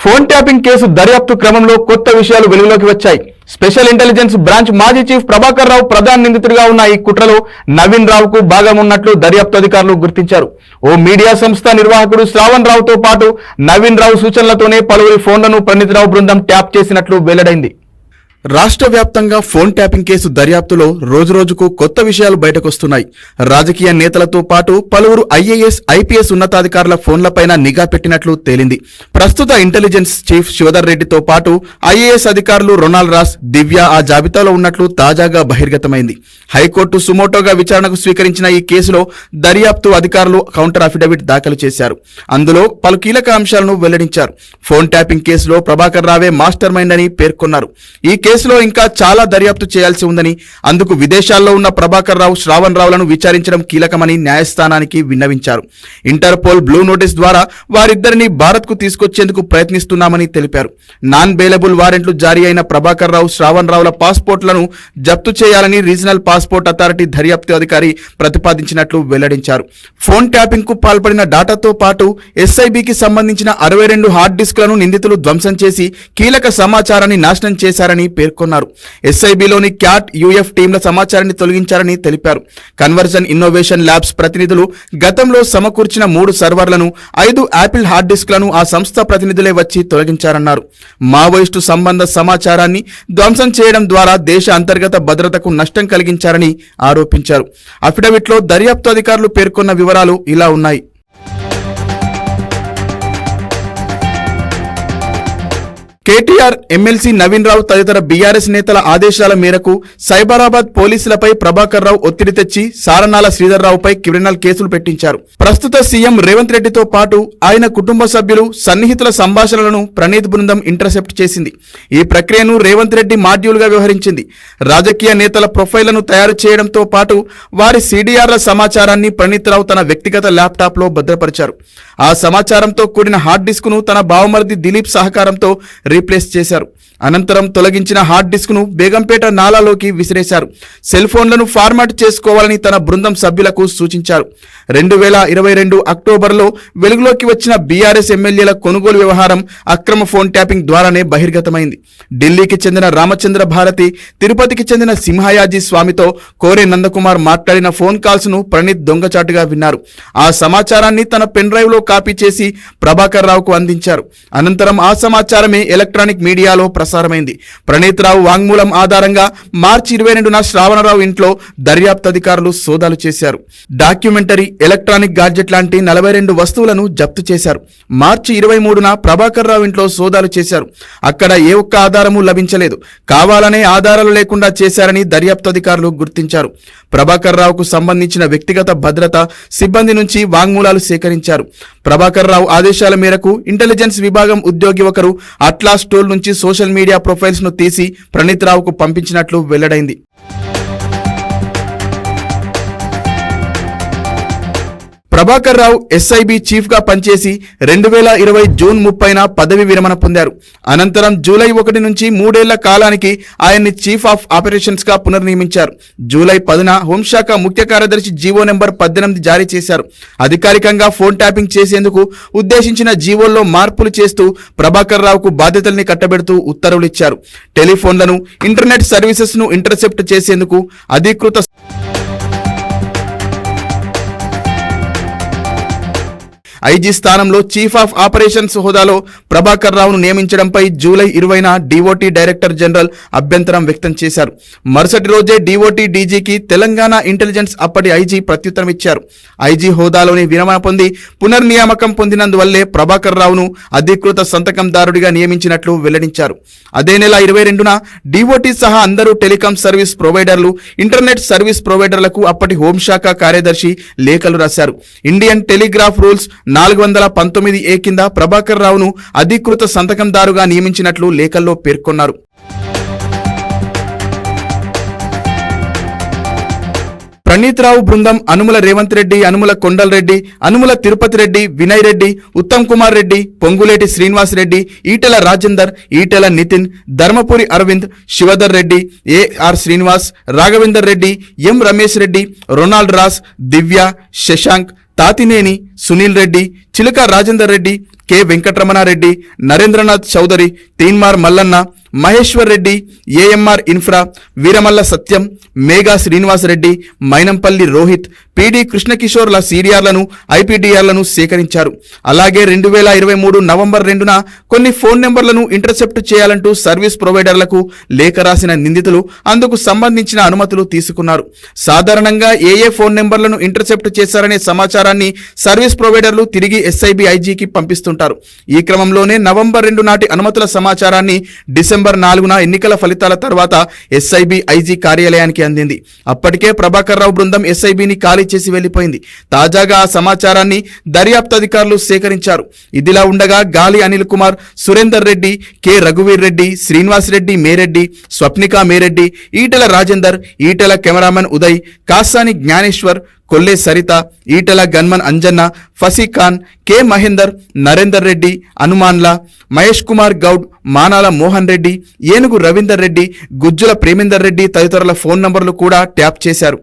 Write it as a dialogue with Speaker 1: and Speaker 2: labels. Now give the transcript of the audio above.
Speaker 1: Phone tapping case దర్యాప్తు క్రమంలో కొత్త విషయాలు వెలుగులోకి వచ్చాయి. స్పెషల్ ఇంటెలిజెన్స్ బ్రాంచ్ మాజీ చీఫ్ ప్రభాకర్ రావు ప్రధాన నిందితుడిగా ఉన్న ఈ కుట్రలో నవీన్ రావుకు భాగం ఉన్నట్లు దర్యాప్తు అధికారులు గుర్తించారు. ఓ మీడియా సంస్థ నిర్వాహకుడు శ్రావణ్ రావుతో పాటు నవీన్ రావు సూచనలతోనే పలువురి ఫోన్లను ప్రణీత్ రావు బృందం ట్యాప్ చేసినట్లు వెల్లడైంది. రాష్ట్ర వ్యాప్తంగా ఫోన్ ట్యాపింగ్ కేసు దర్యాప్తులో రోజురోజుకు కొత్త విషయాలు బయటకొస్తున్నాయి. రాజకీయ నేతలతో పాటు పలువురు ఐఏఎస్, ఐపీఎస్ ఉన్నతాధికారుల ఫోన్లపైన నిఘా పెట్టినట్లు తేలింది. ప్రస్తుత ఇంటెలిజెన్స్ చీఫ్ శివధర్ రెడ్డితో పాటు ఐఏఎస్ అధికారులు రొనాల్డ్ రాస్, దివ్య ఆ జాబితాలో ఉన్నట్లు తాజాగా బహిర్గతమైంది. హైకోర్టు సుమోటోగా విచారణకు స్వీకరించిన ఈ కేసులో దర్యాప్తు అధికారులు కౌంటర్ అఫిడవిట్ దాఖలు చేశారు. అందులో పలు కీలక అంశాలను వెల్లడించారు. ఫోన్ ట్యాపింగ్ కేసులో ప్రభాకర్ రావే మాస్టర్ మైండ్ అని పేర్కొన్నారు. ఈ కేసులో ఇంకా చాలా దర్యాప్తు చేయాల్సి ఉందని, అందుకు విదేశాల్లో ఉన్న ప్రభాకర్ రావు, శ్రావణ్ రావులను విచారించడం కీలకమని న్యాయస్థానానికి విన్నవించారు. ఇంటర్పోల్ బ్లూ నోటీస్ ద్వారా వారిద్దరిని భారత్కు తీసుకొచ్చేందుకు ప్రయత్నిస్తున్నామని తెలిపారు. నాన్ బెయిలబుల్ వారెంట్లు జారీ అయిన ప్రభాకర్ రావు, శ్రావణ్ రావుల పాస్పోర్ట్లను జప్తు చేయాలని రీజనల్ పాస్పోర్ట్ అథారిటీ దర్యాప్తు అధికారి ప్రతిపాదించినట్లు వెల్లడించారు. ఫోన్ ట్యాపింగ్ కు పాల్పడిన డాటాతో పాటు ఎస్ఐబికి సంబంధించిన 62 హార్డ్ డిస్క్లను నిందితులు ధ్వంసం చేసి కీలక సమాచారాన్ని నాశనం చేశారని పేర్కొన్నారు. ఎస్ఐబిలోని క్యాట్, యూఎఫ్ టీంల సమాచారాన్ని తొలగించారని తెలిపారు. కన్వర్జన్ ఇన్నోవేషన్ ల్యాబ్స్ ప్రతినిధులు గతంలో సమకూర్చిన 3 సర్వర్లను, 5 యాపిల్ హార్డ్ డిస్క్లను ఆ సంస్థ ప్రతినిధులే వచ్చి తొలగించారన్నారు. మావోయిస్టు సంబంధ సమాచారాన్ని ధ్వంసం చేయడం ద్వారా దేశ అంతర్గత భద్రతకు నష్టం కలిగించారని ఆరోపించారు. అఫిడవిట్లో దర్యాప్తు అధికారులు పేర్కొన్న వివరాలు ఇలా ఉన్నాయి. కేటీఆర్, ఎమ్మెల్సీ నవీన్ రావు తదితర బీఆర్ఎస్ నేతల ఆదేశాల మేరకు సైబరాబాద్ పోలీసులపై ప్రభాకర్ రావు ఒత్తిడి తెచ్చి సారనాల శ్రీధర్ రావుపై క్రిమినల్ కేసులు పెట్టించారు. ప్రస్తుత సీఎం రేవంత్ రెడ్డితో పాటు ఆయన కుటుంబ సభ్యులు, సన్నిహితుల సంభాషణలను ప్రణీత్ బృందం ఇంటర్సెప్ట్ చేసింది. ఈ ప్రక్రియను రేవంత్ రెడ్డి మాడ్యూల్గా వ్యవహరించింది. రాజకీయ నేతల ప్రొఫైళ్లను తయారు చేయడంతో పాటు వారి సీడీఆర్ల సమాచారాన్ని ప్రణీత్ రావు తన వ్యక్తిగత ల్యాప్టాప్లో భద్రపరిచారు. ఆ సమాచారంతో కూడిన హార్డ్ డిస్క్ను తన బావమరిది దిలీప్ సహకారంతో రీప్లేస్ చేశారు. అనంతరం తొలగించిన హార్డ్ డిస్క్ ను బేగంపేట నాలాలోకి విసిరేశారు. సెల్ ఫోన్లను ఫార్మాట్ చేసుకోవాలని తన బృందం సభ్యులకు సూచించారు. 2022 అక్టోబర్లో వెలుగులోకి వచ్చిన బీఆర్ఎస్ ఎమ్మెల్యేల కొనుగోలు వ్యవహారం అక్రమ ఫోన్ ట్యాపింగ్ ద్వారానే బహిర్గతమైంది. ఢిల్లీకి చెందిన రామచంద్ర భారతి, తిరుపతికి చెందిన సింహయాజీ స్వామితో కోరే నందకుమార్ మాట్లాడిన ఫోన్ కాల్స్ ను ప్రణీత్ దొంగచాటుగా విన్నారు. ఆ సమాచారాన్ని తన పెన్ డ్రైవ్ లో కాపీ చేసి ప్రభాకర్ రావుకు అందించారు. అనంతరం ఆ సమాచారమే ఎలక్ట్రానిక్ మీడియాలో ప్రసారమైంది. ప్రణీత్ రావు వాంగ్మూలం ఆధారంగా మార్చి 22న శ్రావణరావు ఇంట్లో దర్యాప్తు అధికారులు సోదాలు చేశారు. డాక్యుమెంటరీ, ఎలక్ట్రానిక్ గాడ్జెట్ లాంటి 42 వస్తువులను జప్తు చేశారు. మార్చి 23న ప్రభాకర్ రావు ఇంట్లో సోదాలు చేశారు. అక్కడ ఏ ఒక్క ఆధారము లభించలేదు. కావాలనే ఆధారాలు లేకుండా చేశారని దర్యాప్తు అధికారులు గుర్తించారు. ప్రభాకర్ రావుకు సంబంధించిన వ్యక్తిగత భద్రత సిబ్బంది నుంచి వాంగ్మూలాలు సేకరించారు. ప్రభాకర్ రావు ఆదేశాల మేరకు ఇంటెలిజెన్స్ విభాగం ఉద్యోగి ఒకరు అట్లాస్ టూల్ నుంచి సోషల్ మీడియా ప్రొఫైల్స్ ను తీసి ప్రణీత్ రావుకు పంపించినట్లు వెల్లడైంది. ప్రభాకర్ రావు ఎస్ఐబి చీఫ్ గా పనిచేసి 2020 జూన్ 30న పదవి విరమణ పొందారు. అనంతరం జూలై 1 నుంచి 3 ఏళ్ల కాలానికి ఆయన్ని చీఫ్ ఆఫ్ ఆపరేషన్స్ గా పునర్నియమించారు. జూలై 10న హోంశాఖ ముఖ్య కార్యదర్శి జీవో నెంబర్ 18 జారీ చేశారు. అధికారికంగా ఫోన్ ట్యాపింగ్ చేసేందుకు ఉద్దేశించిన జీవోల్లో మార్పులు చేస్తూ ప్రభాకర్ రావుకు బాధ్యతల్ని కట్టబెడుతూ ఉత్తర్వులు ఇచ్చారు. టెలిఫోన్లను, ఇంటర్నెట్ సర్వీసెస్ ను ఇంటర్సెప్ట్ చేసేందుకు అధికృత ఐజీ స్థానంలో చీఫ్ ఆఫ్ ఆపరేషన్స్ హోదాలో ప్రభాకర్ రావును నియమించడంపై జూలై 20న డిఓటీ డైరెక్టర్ జనరల్ అభ్యంతరం వ్యక్తం చేశారు. మరుసటి రోజే డిఓటీ డీజీకి తెలంగాణ ఇంటెలిజెన్స్ అప్పటి ఐజీ ప్రత్యుత్తరం ఇచ్చారు. ఐజీ హోదాలోని విరమణ పొంది పునర్నియామకం పొందినందువల్లే ప్రభాకర్ రావును అధికృత సంతకందారుడిగా నియమించినట్లు వెల్లడించారు. అదే నెల 22న డిఓటీ సహా అందరూ టెలికాం సర్వీస్ ప్రొవైడర్లు, ఇంటర్నెట్ సర్వీస్ ప్రొవైడర్లకు అప్పటి హోంశాఖ కార్యదర్శి లేఖలు రాశారు. ఇండియన్ టెలిగ్రాఫ్ రూల్స్ 419A కింద ప్రభాకర్ రావును అధికృత సంతకందారుగా నియమించినట్లు లేఖల్లో పేర్కొన్నారు. ప్రణీత్ రావు బృందం Anumula Revanth Reddy, Anumula Kondal Reddy, Anumula Tirupati Reddy, Vinay Reddy, Uttam Kumar Reddy, Ponguleti Srinivas Reddy, Etela Rajender, Etela Nitin, Dharmapuri Arvind, Shivadhar Reddy, A R Srinivas, Raghavender Reddy, M Ramesh Reddy, Ronald Ross, Divya, Shashank, Tatineni, Sunil Reddy, Chiluka Rajender Reddy, K Venkataramanareddy, Narendranath Chowdary, Teenmar Mallanna, Maheshwar Reddy, AMR Infra, Veeramalla Satyam, Megha Srinivasareddy, Mynampally Rohit, PD కృష్ణకిషోర్ల సీడీఆర్లను, ఐపీడీఆర్లను సేకరించారు. అలాగే 2023 నవంబర్ 2న కొన్ని ఫోన్ నెంబర్లను ఇంటర్సెప్ట్ చేయాలంటూ సర్వీస్ ప్రొవైడర్లకు లేఖ రాసిన నిందితులు అందుకు సంబంధించిన అనుమతులు తీసుకున్నారు. సాధారణంగా ఏ ఫోన్ నెంబర్లను ఇంటర్సెప్ట్ చేశారనే సమాచారాన్ని సర్వీస్ ప్రొవైడర్లు తిరిగి ఎస్ఐబి ఐజీకి పంపిస్తుంటారు. ఈ క్రమంలోనే నవంబర్ 2 నాటి అనుమతుల సమాచారాన్ని డిసెంబర్ 4న ఎన్నికల ఫలితాల తర్వాత ఎస్ఐబి ఐజీ కార్యాలయానికి అందింది. అప్పటికే ప్రభాకర్ రావు బృందం ఎస్ఐబిని ఖాళీ చేసి వెళ్లిపోయింది. తాజాగా ఆ సమాచారాన్ని దర్యాప్తు అధికారులు సేకరించారు. ఇదిలా ఉండగా గాలి అనిల్ కుమార్, సురేందర్ రెడ్డి, కె రఘువీర్ Reddy, Srinivas Reddy Mereddy, Swapnika Mereddy, Etela Rajender, Etela cameraman Uday, Kasani Gnaneshwar, Kolle Saritha, Etela gunman Anjanna, Fasikhan, K Mahender, Narender Reddy, హనుమాన్లా, మహేష్ కుమార్ గౌడ్, మానాల మోహన్ రెడ్డి, ఏనుగు రవీందర్ రెడ్డి, గుజ్జుల ప్రేమేందర్ రెడ్డి తదితరుల ఫోన్ నంబర్లు కూడా ట్యాప్ చేశారు.